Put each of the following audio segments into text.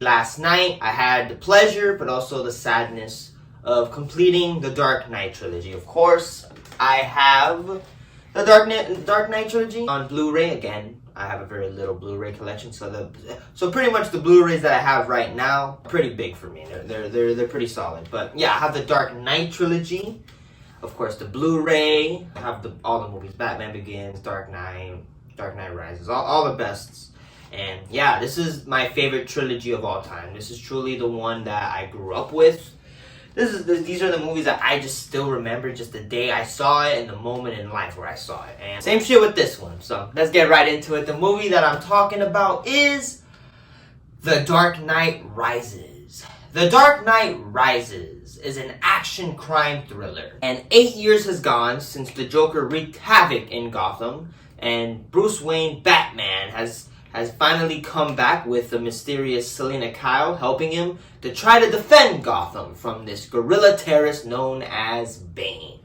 Last night, I had the pleasure, but also the sadness of completing the Dark Knight trilogy. Of course, I have the Dark Knight trilogy on Blu-ray. Again, I have a very little Blu-ray collection, so pretty much the Blu-rays that I have right now are pretty big for me. They're pretty solid. But yeah, I have the Dark Knight trilogy. Of course, the Blu-ray. I have all the movies: Batman Begins, Dark Knight Rises, all the bests. And yeah, this is my favorite trilogy of all time. This is truly the one that I grew up with. These are the movies that I just still remember, just the day I saw it and the moment in life where I saw it. And same shit with this one. So let's get right into it. The movie that I'm talking about is The Dark Knight Rises. The Dark Knight Rises is an action crime thriller. And 8 years has gone since the Joker wreaked havoc in Gotham, and Bruce Wayne, Batman, has finally come back with the mysterious Selina Kyle helping him to try to defend Gotham from this guerrilla terrorist known as Bane.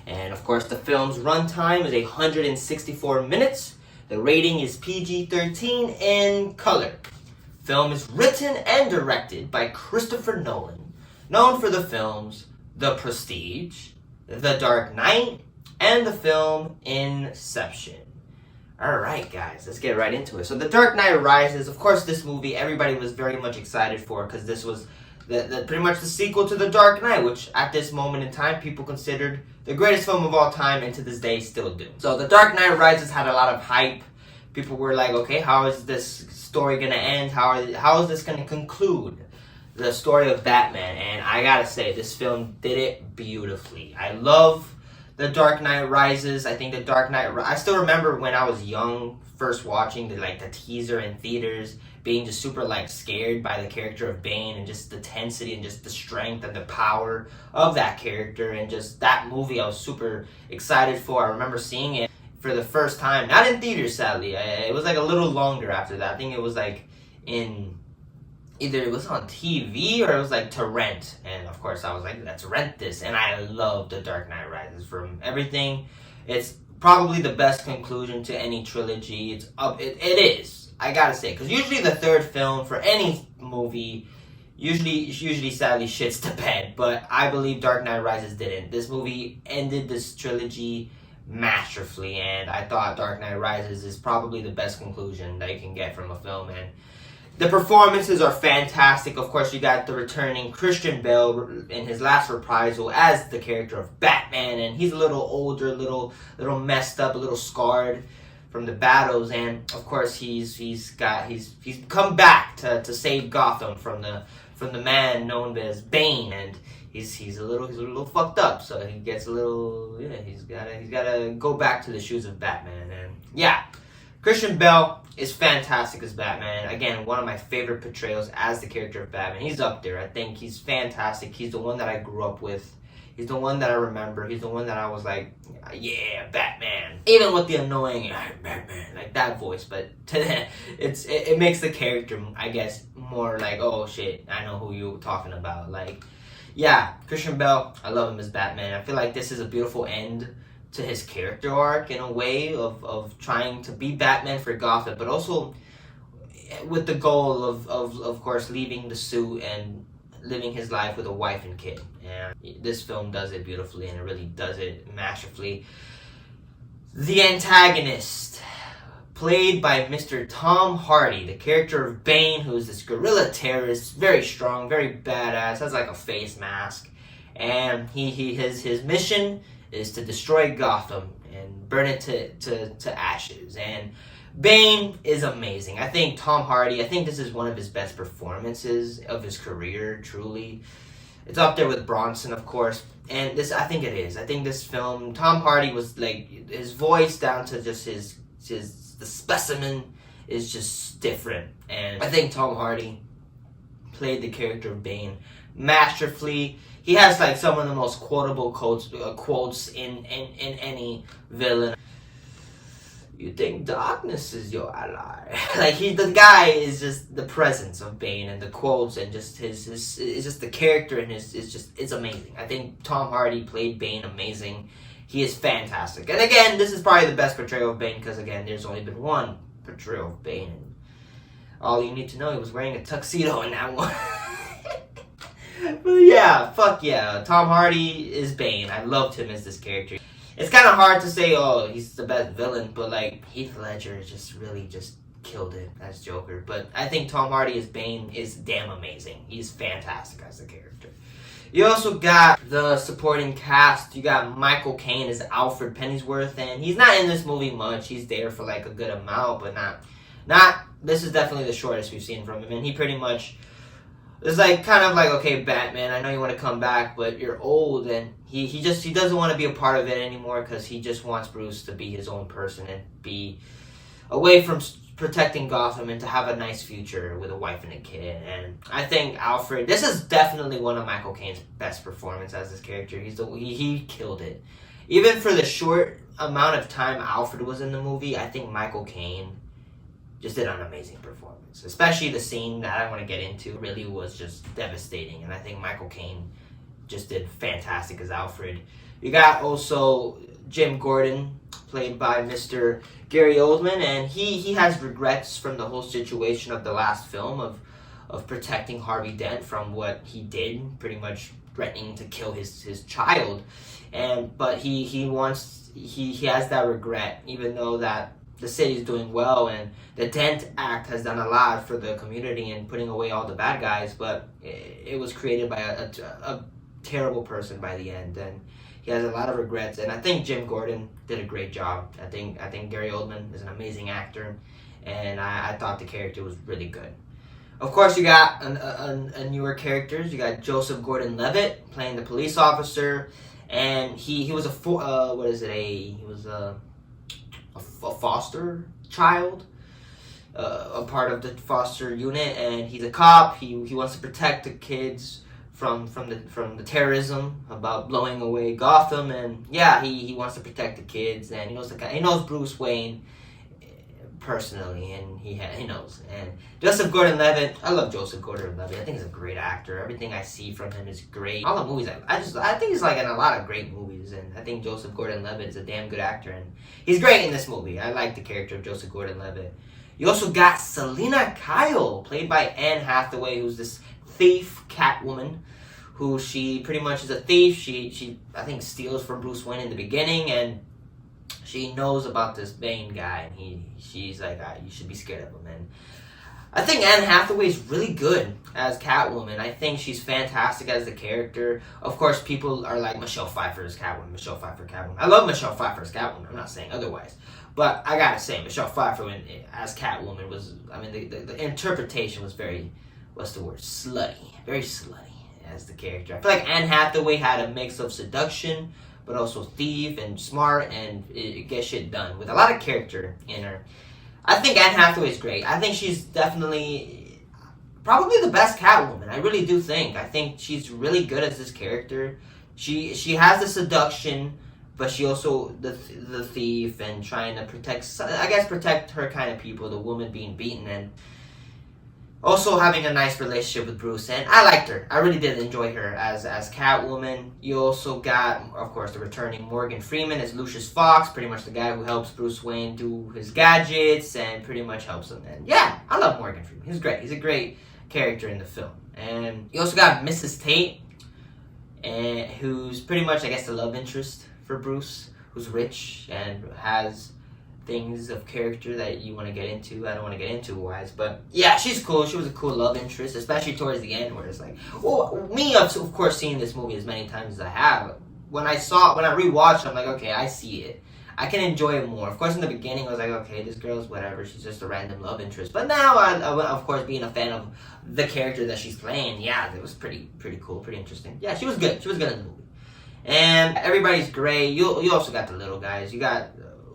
And of course, the film's runtime is 164 minutes. The rating is PG-13 in color. Film is written and directed by Christopher Nolan, known for the films The Prestige, The Dark Knight, and the film Inception. Alright guys, let's get right into it. So The Dark Knight Rises, of course this movie everybody was very much excited for, because this was pretty much the sequel to The Dark Knight, which at this moment in time people considered the greatest film of all time, and to this day still do. So The Dark Knight Rises had a lot of hype. People were like, okay, how is this story gonna end? How is this gonna conclude the story of Batman? And I gotta say, this film did it beautifully. I love The Dark Knight Rises. I think The Dark Knight... I still remember when I was young, first watching the teaser in theaters, being just super scared by the character of Bane, and just the tensity and just the strength and the power of that character, and just that movie I was super excited for. I remember seeing it for the first time, not in theaters sadly. It was a little longer after that. I think it was in... either it was on TV or it was to rent, and of course I was like, let's rent this. And I love The Dark Knight Rises from everything. It's probably the best conclusion to any trilogy. It is, I gotta say, because usually the third film for any movie usually sadly shits the bed, but I believe Dark Knight Rises didn't. This movie ended this trilogy masterfully, and I thought Dark Knight Rises is probably the best conclusion that you can get from a film. And the performances are fantastic. Of course, you got the returning Christian Bale in his last reprisal as the character of Batman, and he's a little older, a little messed up, a little scarred from the battles, and of course he's come back to save Gotham from the man known as Bane, and he's a little fucked up, so he gets a little he's gotta go back to the shoes of Batman. And yeah, Christian Bale is fantastic as Batman. Again, one of my favorite portrayals as the character of Batman. He's up there. I think he's fantastic. He's the one that I grew up with. He's the one that I remember. He's the one that I was like, yeah, Batman. Even with the annoying Batman, that voice. But it makes the character, I guess, more oh shit, I know who you're talking about. Yeah, Christian Bale, I love him as Batman. I feel like this is a beautiful end to his character arc in a way of trying to be Batman for Gotham, but also with the goal of course leaving the suit and living his life with a wife and kid. And this film does it beautifully, and it really does it masterfully. The antagonist, played by Mr. Tom Hardy, the character of Bane, who's this guerrilla terrorist, very strong, very badass, has a face mask, and his mission is to destroy Gotham and burn it to ashes. And Bane is amazing. I think this is one of his best performances of his career, truly. It's up there with Bronson, of course. And I think it is. I think this film, Tom Hardy was his voice down to just the specimen is just different. And I think Tom Hardy played the character of Bane masterfully. He has some of the most quotable quotes in any villain. You think darkness is your ally? The guy is just the presence of Bane, and the quotes, and just his it's just the character, and it's amazing. I think Tom Hardy played Bane amazing. He is fantastic. And again, this is probably the best portrayal of Bane, because again, there's only been one portrayal of Bane. all you need to know, he was wearing a tuxedo in that one. But yeah, fuck yeah. Tom Hardy is Bane. I loved him as this character. It's kind of hard to say, oh, he's the best villain, but like Heath Ledger just really just killed it as Joker. But I think Tom Hardy as Bane is damn amazing. He's fantastic as a character. You also got the supporting cast. You got Michael Caine as Alfred Pennyworth, and he's not in this movie much. He's there for like a good amount, but not. This is definitely the shortest we've seen from him, and he pretty much is like kind of like, okay, Batman, I know you want to come back, but you're old, and he doesn't want to be a part of it anymore because he just wants Bruce to be his own person and be away from protecting Gotham and to have a nice future with a wife and a kid. And I think Alfred, this is definitely one of Michael Caine's best performances as this character. He killed it. Even for the short amount of time Alfred was in the movie, I think Michael Caine just did an amazing performance. Especially the scene that I want to get into really was just devastating. And I think Michael Caine just did fantastic as Alfred. You got also Jim Gordon, played by Mr. Gary Oldman, and he has regrets from the whole situation of the last film of protecting Harvey Dent from what he did, pretty much threatening to kill his child. But he has that regret, even though that the city's doing well and the Dent Act has done a lot for the community and putting away all the bad guys, but it was created by a terrible person by the end, and he has a lot of regrets. And I think Jim Gordon did a great job. I think Gary Oldman is an amazing actor, and I thought the character was really good. Of course, you got a newer characters. You got Joseph Gordon-Levitt playing the police officer, and he was a foster child, a part of the foster unit, and he's a cop. He wants to protect the kids from the terrorism about blowing away Gotham, and yeah, he wants to protect the kids, and he knows Bruce Wayne personally, and he knows. And Joseph Gordon-Levitt, I love Joseph Gordon-Levitt. I think he's a great actor. Everything I see from him is great. All the movies I think he's like in a lot of great movies, and I think Joseph Gordon-Levitt is a damn good actor, and he's great in this movie. I like the character of Joseph Gordon-Levitt. You also got Selina Kyle, played by Anne Hathaway, who's this thief Catwoman, who she pretty much is a thief. She I think steals from Bruce Wayne in the beginning, and she knows about this Bane guy, and she's like, you should be scared of him. And I think Anne Hathaway is really good as Catwoman. I think she's fantastic as the character. Of course, people are like, Michelle Pfeiffer is Catwoman, Michelle Pfeiffer Catwoman. I love Michelle Pfeiffer as Catwoman. I'm not saying otherwise. But I gotta say, Michelle Pfeiffer as Catwoman was, I mean, the interpretation was very, what's the word, slutty. Very slutty as the character. I feel like Anne Hathaway had a mix of seduction, but also thief and smart, and it gets shit done with a lot of character in her. I think Anne Hathaway is great. I think she's definitely probably the best Catwoman. I really do think. I think she's really good as this character. She has the seduction, but she also the thief and trying to protect her kind of people, the woman being beaten, and also having a nice relationship with Bruce. And I liked her. I really did enjoy her as Catwoman. You also got, of course, the returning Morgan Freeman as Lucius Fox, pretty much the guy who helps Bruce Wayne do his gadgets and pretty much helps him. And yeah, I love Morgan Freeman. He's great. He's a great character in the film. And you also got Mrs. Tate, and who's pretty much, I guess, the love interest for Bruce, who's rich and has things of character that you want to get into. I don't want to get into wise, but yeah, she's cool. She was a cool love interest, especially towards the end, where it's like, well, me, of course, seeing this movie as many times as I have, when I rewatched, I'm like, okay, I see it. I can enjoy it more. Of course, in the beginning, I was like, okay, this girl's whatever. She's just a random love interest. But now, of course, being a fan of the character that she's playing, yeah, it was pretty cool, pretty interesting. Yeah, she was good. She was good in the movie. And everybody's great. You also got the little guys. You got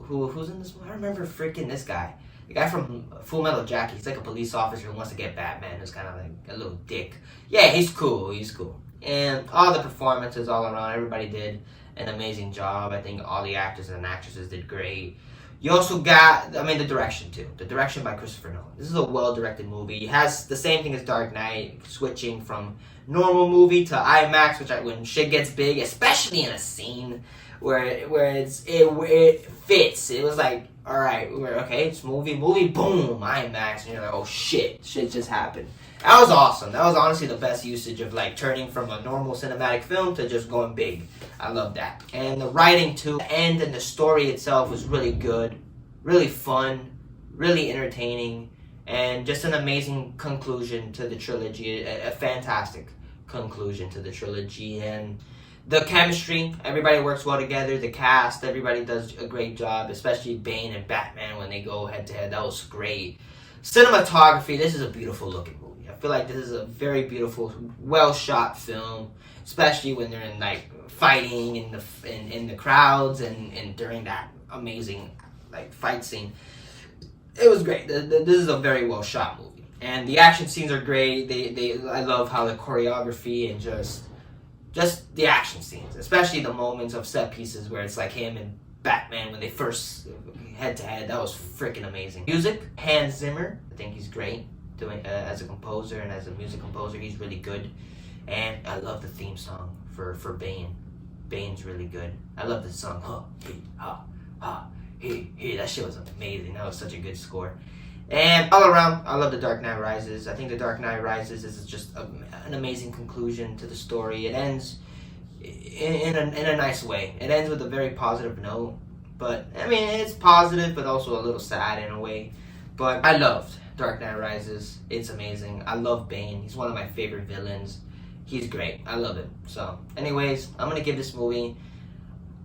who's in this one? I remember freaking this guy. The guy from Full Metal Jacket. He's like a police officer who wants to get Batman, who's kind of like a little dick. Yeah, he's cool. He's cool. And all the performances all around, everybody did an amazing job. I think all the actors and actresses did great. You also got, the direction too. The direction by Christopher Nolan. This is a well-directed movie. It has the same thing as Dark Knight, switching from normal movie to IMAX, when shit gets big, especially in a scene where it fits. It was like, Alright, okay, it's movie, boom, IMAX, and you're like, oh shit just happened. That was awesome. That was honestly the best usage of like turning from a normal cinematic film to just going big. I love that. And the writing too, the end and the story itself was really good, really fun, really entertaining, and just an amazing conclusion to the trilogy, a fantastic conclusion to the trilogy. And the chemistry, everybody works well together. The cast, everybody does a great job, especially Bane and Batman when they go head to head. That was great. Cinematography, this is a beautiful looking movie. I feel like this is a very beautiful, well shot film, especially when they're in like fighting in the crowds and during that amazing like fight scene. It was great. This is a very well shot movie, and the action scenes are great. I love how the choreography and just the action scenes, especially the moments of set pieces where it's like him and Batman when they first head to head. That was freaking amazing. Music, Hans Zimmer. I think he's great doing as a composer and as a music composer. He's really good, and I love the theme song for Bane. Bane's really good. I love the song. That shit was amazing. That was such a good score. And all around, I love The Dark Knight Rises. I think The Dark Knight Rises is just an amazing conclusion to the story. It ends in a nice way. It ends with a very positive note. But, I mean, it's positive, but also a little sad in a way. But I loved Dark Knight Rises. It's amazing. I love Bane. He's one of my favorite villains. He's great. I love him. So, anyways, I'm going to give this movie,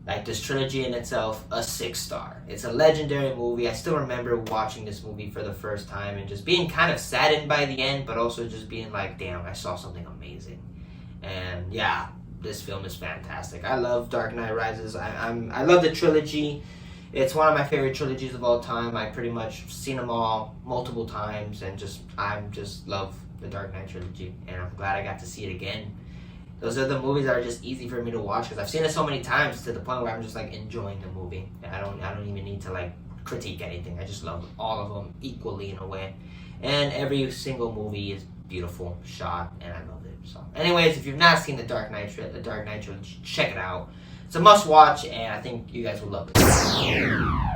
like this trilogy in itself, a 6-star. It's a legendary movie. I still remember watching this movie for the first time and just being kind of saddened by the end, but also just being like, damn, I saw something amazing. And yeah, this film is fantastic. I love Dark Knight Rises. I love the trilogy. It's one of my favorite trilogies of all time. I pretty much seen them all multiple times, and I just love the Dark Knight trilogy, and I'm glad I got to see it again. Those are the movies that are just easy for me to watch because I've seen it so many times to the point where I'm just like enjoying the movie. I don't even need to like critique anything. I just love all of them equally in a way. And every single movie is beautiful shot, and I love it. So, anyways, if you've not seen the Dark Knight trilogy, check it out. It's a must watch, and I think you guys will love it.